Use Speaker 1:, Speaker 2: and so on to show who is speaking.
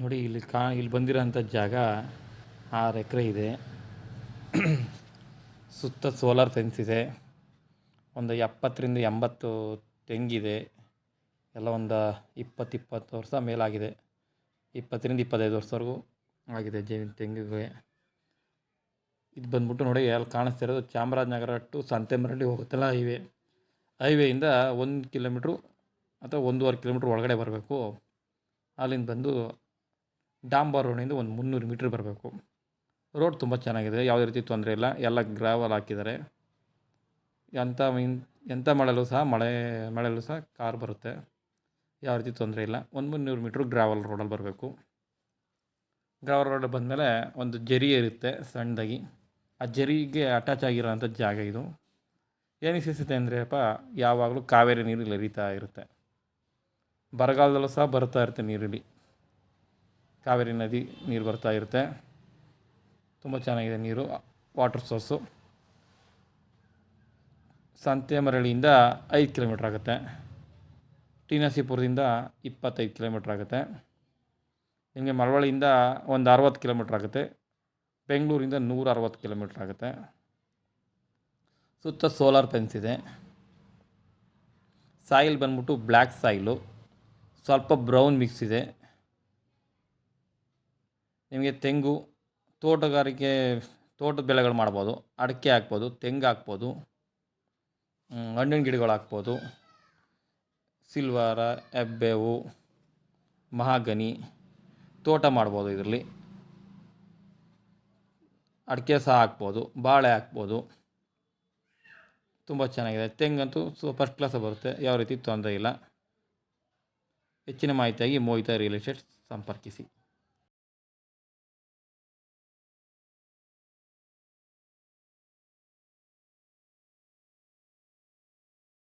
Speaker 1: ನೋಡಿ ಇಲ್ಲಿ ಬಂದಿರೋಂಥ ಜಾಗ 6 ಎಕರೆ ಇದೆ. ಸುತ್ತ ಸೋಲಾರ್ ಫೆನ್ಸ್ ಇದೆ. ಒಂದು 70ರಿಂದ 80 ತೆಂಗಿದೆ. ಎಲ್ಲ ಒಂದು 20 ವರ್ಷ ಮೇಲಾಗಿದೆ. 20ರಿಂದ 25 ವರ್ಷವರೆಗೂ ಆಗಿದೆ ತೆಂಗಿಗೆ. ಇದು ಬಂದ್ಬಿಟ್ಟು ನೋಡಿ ಅಲ್ಲಿ ಕಾಣಿಸ್ತಿರೋದು ಚಾಮರಾಜನಗರ ಟು ಸಂತೆಮರಳ್ಳಿ ಹೋಗುತ್ತಲ್ಲ ಹೈವೇಯಿಂದ 1 ಕಿಲೋಮೀಟ್ರು ಅಥವಾ 1.5 ಕಿಲೋಮೀಟ್ರ್ ಒಳಗಡೆ ಬರಬೇಕು. ಅಲ್ಲಿಂದ ಬಂದು ಡಾಂಬರ್ ರೋಡಿಂದ ಒಂದು 300 ಮೀಟ್ರ್ ಬರಬೇಕು. ರೋಡ್ ತುಂಬ ಚೆನ್ನಾಗಿದೆ, ಯಾವುದೇ ರೀತಿ ತೊಂದರೆ ಇಲ್ಲ. ಎಲ್ಲ ಗ್ರಾವಲ್ ಹಾಕಿದ್ದಾರೆ. ಎಂಥ ಮಳೆಯಲ್ಲೂ ಸಹ ಕಾರ್ ಬರುತ್ತೆ, ಯಾವ ರೀತಿ ತೊಂದರೆ ಇಲ್ಲ. 300 ಮೀಟ್ರ್ ಗ್ರಾವಲ್ ರೋಡಲ್ಲಿ ಬರಬೇಕು. ಗ್ರಾವಲ್ ರೋಡ್ ಬಂದಮೇಲೆ ಒಂದು ಜರಿ ಇರುತ್ತೆ ಸಣ್ಣದಾಗಿ, ಆ ಜರಿಗೆ ಅಟ್ಯಾಚ್ ಆಗಿರೋಂಥ ಜಾಗ ಇದು. ಏನಕ್ಕೆ ಸಿಗುತ್ತೆ ಅಂದ್ರೆಪ್ಪ, ಯಾವಾಗಲೂ ಕಾವೇರಿ ನೀರು ಇಲ್ಲಿ ಹರಿತಾ ಇರುತ್ತೆ. ಬರಗಾಲದಲ್ಲೂ ಸಹ ಬರ್ತಾ ಇರುತ್ತೆ ನೀರಿಲ್ಲಿ. ಕಾವೇರಿ ನದಿ ನೀರು ಬರ್ತಾ ಇರುತ್ತೆ. ತುಂಬ ಚೆನ್ನಾಗಿದೆ ನೀರು, ವಾಟರ್ ಸೋರ್ಸು. ಸಂತೆಮರಳಿಯಿಂದ 5 ಕಿಲೋಮೀಟ್ರ್ ಆಗುತ್ತೆ. ಟಿ ನರಸೀಪುರದಿಂದ 25 ಕಿಲೋಮೀಟ್ರ್ ಆಗುತ್ತೆ. ನಿಮಗೆ ಮಳವಳ್ಳಿಯಿಂದ ಒಂದು 60 ಕಿಲೋಮೀಟ್ರ್ ಆಗುತ್ತೆ. ಬೆಂಗಳೂರಿಂದ 160 ಕಿಲೋಮೀಟ್ರ್ ಆಗುತ್ತೆ. ಸುತ್ತ ಸೋಲಾರ್ ಫೆನ್ಸ್ ಇದೆ. ಸಾಯಿಲ್ ಬಂದ್ಬಿಟ್ಟು ಬ್ಲ್ಯಾಕ್ ಸಾಯಿಲು, ಸ್ವಲ್ಪ ಬ್ರೌನ್ ಮಿಕ್ಸ್ ಇದೆ. ನಿಮಗೆ ತೆಂಗು, ತೋಟದ ಬೆಳೆಗಳು ಮಾಡ್ಬೋದು. ಅಡಿಕೆ ಹಾಕ್ಬೋದು, ತೆಂಗು ಹಾಕ್ಬೋದು, ಹಣ್ಣಿನ ಗಿಡಗಳು ಹಾಕ್ಬೋದು. ಸಿಲ್ವಾರ, ಹೆಬ್ಬೇವು, ಮಹಾಗನಿ ತೋಟ ಮಾಡ್ಬೋದು. ಇದರಲ್ಲಿ ಅಡಿಕೆ ಸಹ ಹಾಕ್ಬೋದು, ಬಾಳೆ ಹಾಕ್ಬೋದು. ತುಂಬ ಚೆನ್ನಾಗಿದೆ. ತೆಂಗಂತೂ ಫಸ್ಟ್ ಕ್ಲಾಸ್ ಬರುತ್ತೆ, ಯಾವ ರೀತಿ ತೊಂದರೆ ಇಲ್ಲ. ಹೆಚ್ಚಿನ ಮಾಹಿತಿಯಾಗಿ ಮೋಹಿತಾ ರಿಯಲ್ ಎಸ್ಟೇಟ್ ಸಂಪರ್ಕಿಸಿ.